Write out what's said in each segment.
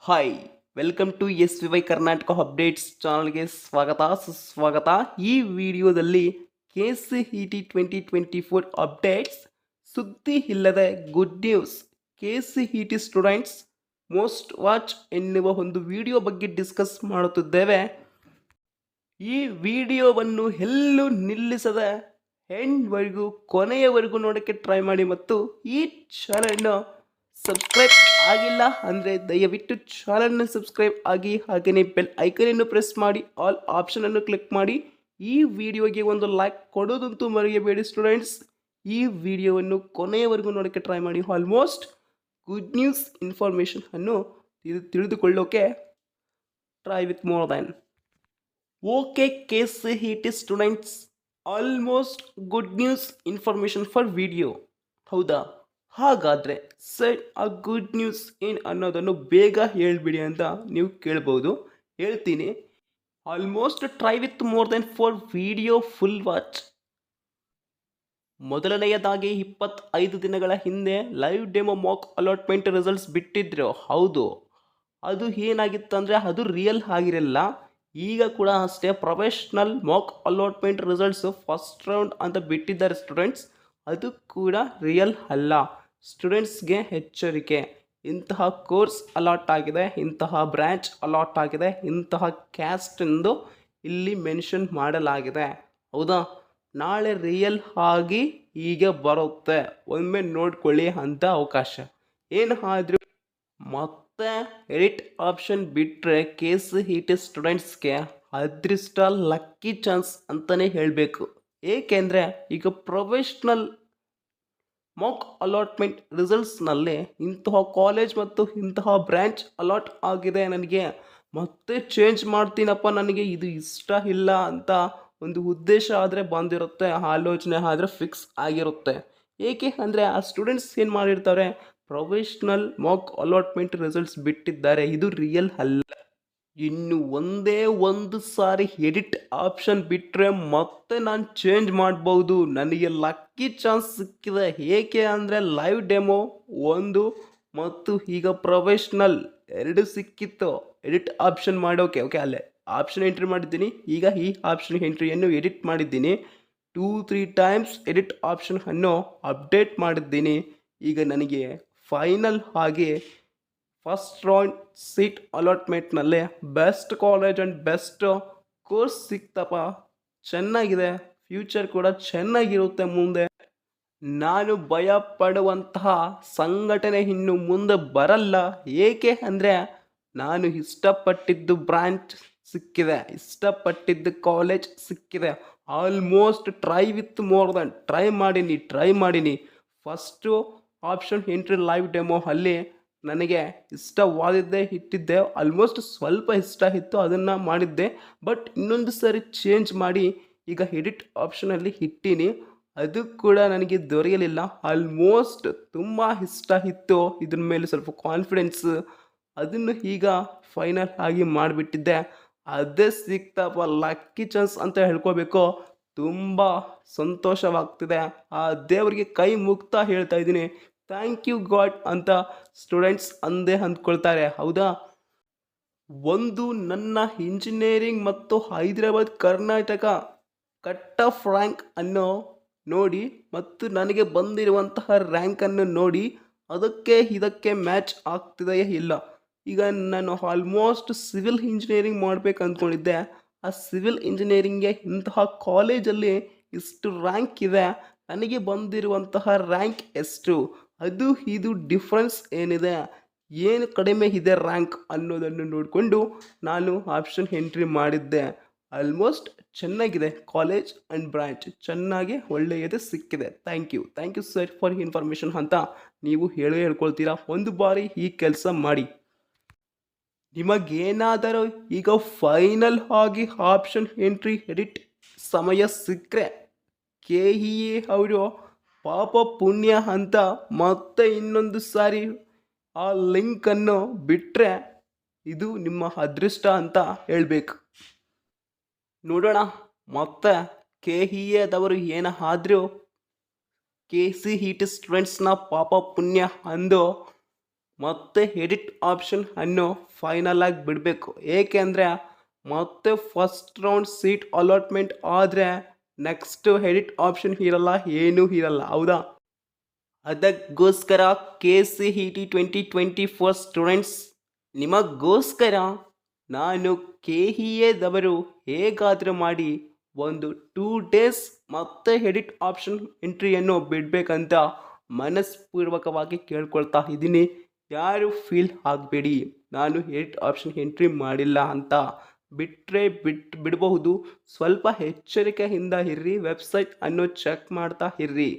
Hi welcome to S V Y Karnataka updates ಚಾನಲ್ಗೆ ಸ್ವಾಗತ ಸುಸ್ವಾಗತ. ಈ ವಿಡಿಯೋದಲ್ಲಿ K C E T 2024 updates, ಸುದ್ದಿ ಇಲ್ಲದೆ good news, K C E T students most watch ಎನ್ನುವ ಒಂದು ವಿಡಿಯೋ ಬಗ್ಗೆ ಡಿಸ್ಕಸ್ ಮಾಡುತ್ತಿದ್ದೇವೆ. ಈ ವಿಡಿಯೋವನ್ನು ಎಲ್ಲೂ ನಿಲ್ಲಿಸದೆ ಎಂಡ್ವರೆಗೂ ಕೊನೆಯವರೆಗೂ ನೋಡೋಕ್ಕೆ ಟ್ರೈ ಮಾಡಿ ಮತ್ತು ಈ ಚಾನಲ್ನ ಸಬ್ಸ್ಕ್ರೈಬ್ ಆಗಿಲ್ಲ ಅಂದರೆ ದಯವಿಟ್ಟು ಚಾನಲ್ನ ಸಬ್ಸ್ಕ್ರೈಬ್ ಆಗಿ, ಹಾಗೆಯೇ ಬೆಲ್ ಐಕನನ್ನು ಪ್ರೆಸ್ ಮಾಡಿ, ಆಲ್ ಆಪ್ಷನನ್ನು ಕ್ಲಿಕ್ ಮಾಡಿ. ಈ ವಿಡಿಯೋಗೆ ಒಂದು ಲೈಕ್ ಕೊಡೋದಂತೂ ಮರೆಯಬೇಡಿ ಸ್ಟೂಡೆಂಟ್ಸ್. ಈ ವಿಡಿಯೋವನ್ನು ಕೊನೆಯವರೆಗೂ ನೋಡೋಕ್ಕೆ ಟ್ರೈ ಮಾಡಿ. ಆಲ್ಮೋಸ್ಟ್ ಗುಡ್ ನ್ಯೂಸ್ ಇನ್ಫಾರ್ಮೇಷನ್ ಅನ್ನು ತಿಳಿದುಕೊಳ್ಳೋಕೆ try with more than. Okay K C E T students, almost good news information for video. ಹೌದಾ? ಹಾಗಾದರೆ ಸರ್ ಆ ಗುಡ್ ನ್ಯೂಸ್ ಏನು ಅನ್ನೋದನ್ನು ಬೇಗ ಹೇಳ್ಬಿಡಿ ಅಂತ ನೀವು ಕೇಳ್ಬೋದು. ಹೇಳ್ತೀನಿ. Almost try with more than 4 video full watch. ಮೊದಲನೆಯದಾಗಿ 25 ದಿನಗಳ ಹಿಂದೆ live demo mock allotment results ಬಿಟ್ಟಿದ್ರು. ಹೌದು, ಅದು ಏನಾಗಿತ್ತು ಅಂದರೆ ಅದು ರಿಯಲ್ ಆಗಿರಲ್ಲ. ಈಗ ಕೂಡ ಅಷ್ಟೇ professional Mach allotment results first round ಅಂತ ಬಿಟ್ಟಿದ್ದಾರೆ ಸ್ಟೂಡೆಂಟ್ಸ್. ಅದು ಕೂಡ ರಿಯಲ್ ಅಲ್ಲ. ಸ್ಟೂಡೆಂಟ್ಸ್ಗೆ ಎಚ್ಚರಿಕೆ, ಇಂತಹ ಕೋರ್ಸ್ ಅಲಾಟ್ ಆಗಿದೆ, ಇಂತಹ ಬ್ರ್ಯಾಂಚ್ ಅಲಾಟ್ ಆಗಿದೆ, ಇಂತಹ ಕ್ಯಾಸ್ಟ್ ಎಂದು ಇಲ್ಲಿ ಮೆನ್ಷನ್ ಮಾಡಲಾಗಿದೆ. ಹೌದಾ? ನಾಳೆ ರಿಯಲ್ ಆಗಿ ಹೀಗೆ ಬರುತ್ತೆ, ಒಮ್ಮೆ ನೋಡ್ಕೊಳ್ಳಿ ಅಂತ ಅವಕಾಶ. ಏನು ಆದರೂ ಮತ್ತೆ ಎಡಿಟ್ ಆಪ್ಷನ್ ಬಿಟ್ಟರೆ ಕೆ ಸಿ ಇ ಟಿ ಸ್ಟೂಡೆಂಟ್ಸ್ಗೆ ಅದೃಷ್ಟ, ಲಕ್ಕಿ ಚಾನ್ಸ್ ಅಂತಲೇ ಹೇಳಬೇಕು. ಏಕೆಂದರೆ ಈಗ ಪ್ರೊಫೆಷ್ನಲ್ ಮಾಕ್ ಅಲಾಟ್ಮೆಂಟ್ ರಿಸಲ್ಟ್ಸ್ನಲ್ಲಿ ಇಂತಹ ಕಾಲೇಜ್ ಮತ್ತು ಇಂತಹ ಬ್ರ್ಯಾಂಚ್ ಅಲಾಟ್ ಆಗಿದೆ, ನನಗೆ ಮತ್ತೆ ಚೇಂಜ್ ಮಾಡ್ತೀನಪ್ಪ, ನನಗೆ ಇದು ಇಷ್ಟ ಇಲ್ಲ ಅಂತ ಒಂದು ಉದ್ದೇಶ ಆದರೆ ಬಂದಿರುತ್ತೆ, ಆಲೋಚನೆ ಆದರೆ ಫಿಕ್ಸ್ ಆಗಿರುತ್ತೆ. ಏಕೆ ಅಂದರೆ ಆ ಸ್ಟೂಡೆಂಟ್ಸ್ ಏನು ಮಾಡಿರ್ತಾರೆ, ಪ್ರೊಫೆಷ್ನಲ್ ಮಾಕ್ ಅಲಾಟ್ಮೆಂಟ್ ರಿಸಲ್ಟ್ಸ್ ಬಿಟ್ಟಿದ್ದಾರೆ, ಇದು ರಿಯಲ್ ಅಲ್ಲ. ಇನ್ನು ಒಂದೇ ಒಂದು ಸಾರಿ ಎಡಿಟ್ ಆಪ್ಷನ್ ಬಿಟ್ಟರೆ ಮತ್ತೆ ನಾನು ಚೇಂಜ್ ಮಾಡ್ಬೋದು, ನನಗೆ ಲಕ್ಕಿ ಚಾನ್ಸ್ ಸಿಕ್ಕಿದೆ. ಏಕೆ ಅಂದರೆ ಲೈವ್ ಡೆಮೋ ಒಂದು ಮತ್ತು ಈಗ ಪ್ರೊಫೆಷ್ನಲ್ ಎರಡು ಸಿಕ್ಕಿತ್ತು ಎಡಿಟ್ ಆಪ್ಷನ್ ಮಾಡೋಕೆ. ಓಕೆ, ಅಲ್ಲೇ ಆಪ್ಷನ್ ಎಂಟ್ರಿ ಮಾಡಿದ್ದೀನಿ. ಈಗ ಈ ಆಪ್ಷನ್ ಎಂಟ್ರಿಯನ್ನು ಎಡಿಟ್ ಮಾಡಿದ್ದೀನಿ. 2-3 ಟೈಮ್ಸ್ ಎಡಿಟ್ ಆಪ್ಷನ್ ಅನ್ನು ಅಪ್ಡೇಟ್ ಮಾಡಿದ್ದೀನಿ. ಈಗ ನನಗೆ ಫೈನಲ್ ಆಗಿ ಫಸ್ಟ್ ರೌಂಡ್ ಸೀಟ್ ಅಲಾಟ್ಮೆಂಟ್ನಲ್ಲಿ best college and best course ಸಿಕ್ತಪ್ಪ. ಚೆನ್ನಾಗಿದೆ, ಫ್ಯೂಚರ್ ಕೂಡ ಚೆನ್ನಾಗಿರುತ್ತೆ ಮುಂದೆ. ನಾನು ಭಯ ಪಡುವಂತಹ ಸಂಘಟನೆ ಇನ್ನು ಮುಂದೆ ಬರಲ್ಲ. ಏಕೆ ಅಂದರೆ ನಾನು ಇಷ್ಟಪಟ್ಟಿದ್ದು ಬ್ರಾಂಚ್ ಸಿಕ್ಕಿದೆ, ಇಷ್ಟಪಟ್ಟಿದ್ದು ಕಾಲೇಜ್ ಸಿಕ್ಕಿದೆ. Almost try with more than try ಮಾಡೀನಿ. First option entry live demo ಅಲ್ಲಿ ನನಗೆ ಇಷ್ಟವಾದಿದ್ದೇ ಇಟ್ಟಿದ್ದೆ, ಆಲ್ಮೋಸ್ಟ್ ಸ್ವಲ್ಪ ಇಷ್ಟ ಇತ್ತು, ಅದನ್ನು ಮಾಡಿದ್ದೆ. ಬಟ್ ಇನ್ನೊಂದು ಸಾರಿ ಚೇಂಜ್ ಮಾಡಿ ಈಗ ಎಡಿಟ್ ಆಪ್ಷನಲ್ಲಿ ಇಟ್ಟೀನಿ, ಅದು ಕೂಡ ನನಗೆ ದೊರೆಯಲಿಲ್ಲ. ಆಲ್ಮೋಸ್ಟ್ ತುಂಬ ಇಷ್ಟ ಇತ್ತು, ಇದ್ರ ಮೇಲೆ ಸ್ವಲ್ಪ ಕಾನ್ಫಿಡೆನ್ಸ್, ಅದನ್ನು ಈಗ ಫೈನಲ್ ಆಗಿ ಮಾಡಿಬಿಟ್ಟಿದ್ದೆ. ಅದೇ ಸಿಕ್ತಪ್ಪ, ಲಕ್ಕಿ ಚಾನ್ಸ್ ಅಂತ ಹೇಳ್ಕೋಬೇಕು. ತುಂಬ ಸಂತೋಷವಾಗ್ತಿದೆ. ಆ ದೇವರಿಗೆ ಕೈ ಮುಗ್ತಾ ಹೇಳ್ತಾ ಇದ್ದೀನಿ, ಥ್ಯಾಂಕ್ ಯು ಗಾಡ್ ಅಂತ ಸ್ಟೂಡೆಂಟ್ಸ್ ಅಂದ್ಕೊಳ್ತಾರೆ. ಹೌದಾ? ಒಂದು ನನ್ನ ಇಂಜಿನಿಯರಿಂಗ್ ಮತ್ತು Hyderabad Karnataka cut off rank ಅನ್ನು ನೋಡಿ ಮತ್ತು ನನಗೆ ಬಂದಿರುವಂತಹ ರ್ಯಾಂಕನ್ನು ನೋಡಿ ಅದಕ್ಕೆ ಇದಕ್ಕೆ ಮ್ಯಾಚ್ ಆಗ್ತಿದೆಯೇ ಇಲ್ಲ. ಈಗ ನಾನು ಆಲ್ಮೋಸ್ಟ್ ಸಿವಿಲ್ ಇಂಜಿನಿಯರಿಂಗ್ ಮಾಡಬೇಕು ಅಂದ್ಕೊಂಡಿದ್ದೆ. ಆ ಸಿವಿಲ್ ಇಂಜಿನಿಯರಿಂಗ್ಗೆ ಇಂತಹ ಕಾಲೇಜಲ್ಲಿ ಇಷ್ಟು ರ್ಯಾಂಕ್ ಇದೆ, ನನಗೆ ಬಂದಿರುವಂತಹ ರ್ಯಾಂಕ್ ಎಷ್ಟು, ಅದು ಇದು ಡಿಫ್ರೆನ್ಸ್ ಏನಿದೆ, ಏನು ಕಡಿಮೆ ಇದೆ ರ್ಯಾಂಕ್ ಅನ್ನೋದನ್ನು ನೋಡಿಕೊಂಡು ನಾನು ಆಪ್ಷನ್ ಎಂಟ್ರಿ ಮಾಡಿದ್ದೆ. ಆಲ್ಮೋಸ್ಟ್ ಚೆನ್ನಾಗಿದೆ, ಕಾಲೇಜ್ ಆ್ಯಂಡ್ ಬ್ರಾಂಚ್ ಚೆನ್ನಾಗಿ ಒಳ್ಳೆಯದೇ ಸಿಕ್ಕಿದೆ. Thank you sir for information ಅಂತ ನೀವು ಹೇಳ್ಕೊಳ್ತೀರಾ. ಒಂದು ಬಾರಿ ಈ ಕೆಲಸ ಮಾಡಿ. ನಿಮಗೇನಾದರೂ ಈಗ ಫೈನಲ್ ಆಗಿ ಆಪ್ಷನ್ ಎಂಟ್ರಿ ಎಡಿಟ್ ಸಮಯ ಸಿಕ್ಕರೆ ಕೆ ಇ ಎ ಅವರು ಪಾಪ ಪುಣ್ಯ ಅಂತ ಮತ್ತೆ ಇನ್ನೊಂದು ಸಾರಿ ಆ ಲಿಂಕನ್ನು ಬಿಟ್ಟರೆ ಇದು ನಿಮ್ಮ ಅದೃಷ್ಟ ಅಂತ ಹೇಳಬೇಕು. ನೋಡೋಣ ಮತ್ತೆ ಕೆ ಇ ಎದವರು ಏನಾದರೂ ಕೆ ಸಿ ಇ ಟಿ ಸ್ಟೂಡೆಂಟ್ಸ್ನ ಪಾಪ ಪುಣ್ಯ ಅಂದು ಮತ್ತೆ ಎಡಿಟ್ ಆಪ್ಷನ್ ಅನ್ನು ಫೈನಲ್ ಆಗಿ ಬಿಡಬೇಕು. ಏಕೆಂದರೆ ಮತ್ತೆ ಫಸ್ಟ್ ರೌಂಡ್ ಸೀಟ್ ಅಲಾಟ್ಮೆಂಟ್ ಆದರೆ ನೆಕ್ಸ್ಟ್ ಎಡಿಟ್ ಆಪ್ಷನ್ ಇರಲ್ಲ, ಏನೂ ಇರಲ್ಲ, ಹೌದಾ? ಅದಕ್ಕೋಸ್ಕರ KCET 2024 ಸ್ಟೂಡೆಂಟ್ಸ್, ನಿಮಗೋಸ್ಕರ ನಾನು KEAದವರು ಹೇಗಾದರೂ ಮಾಡಿ ಒಂದು 2 ಡೇಸ್ ಮತ್ತೆ ಎಡಿಟ್ ಆಪ್ಷನ್ ಎಂಟ್ರಿಯನ್ನು ಬಿಡಬೇಕಂತ ಮನಸ್ಪೂರ್ವಕವಾಗಿ ಕೇಳ್ಕೊಳ್ತಾ ಇದ್ದೀನಿ. ಯಾರು ಫೀಲ್ ಆಗಬೇಡಿ, ನಾನು ಎಡಿಟ್ ಆಪ್ಷನ್ ಎಂಟ್ರಿ ಮಾಡಿಲ್ಲ ಅಂತ. ಬಿಡಬಹುದು. ಸ್ವಲ್ಪ ಎಚ್ಚರಿಕೆಯಿಂದ ಇರ್ರಿ, ವೆಬ್ಸೈಟ್ ಅನ್ನು ಚೆಕ್ ಮಾಡ್ತಾ ಇರ್ರಿ.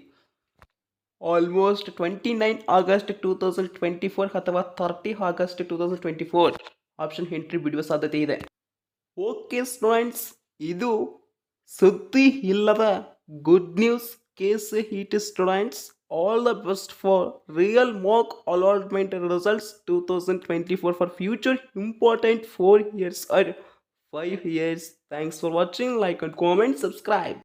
ಆಲ್ಮೋಸ್ಟ್ 29 ಆಗಸ್ಟ್ 2024 ಅಥವಾ 30 ಆಗಸ್ಟ್ 2024 ಆಪ್ಷನ್ ಎಂಟ್ರಿ ಬಿಡುವ ಸಾಧ್ಯತೆ ಇದೆ. ಓಕೆ ಸ್ಟೂಡೆಂಟ್ಸ್, ಇದು ಸುದ್ದಿ ಇಲ್ಲದ good news. KCET students, all the best for real Mach allotment results 2024 for future important 4 years or 5 years. Thanks for watching. Like and comment, subscribe.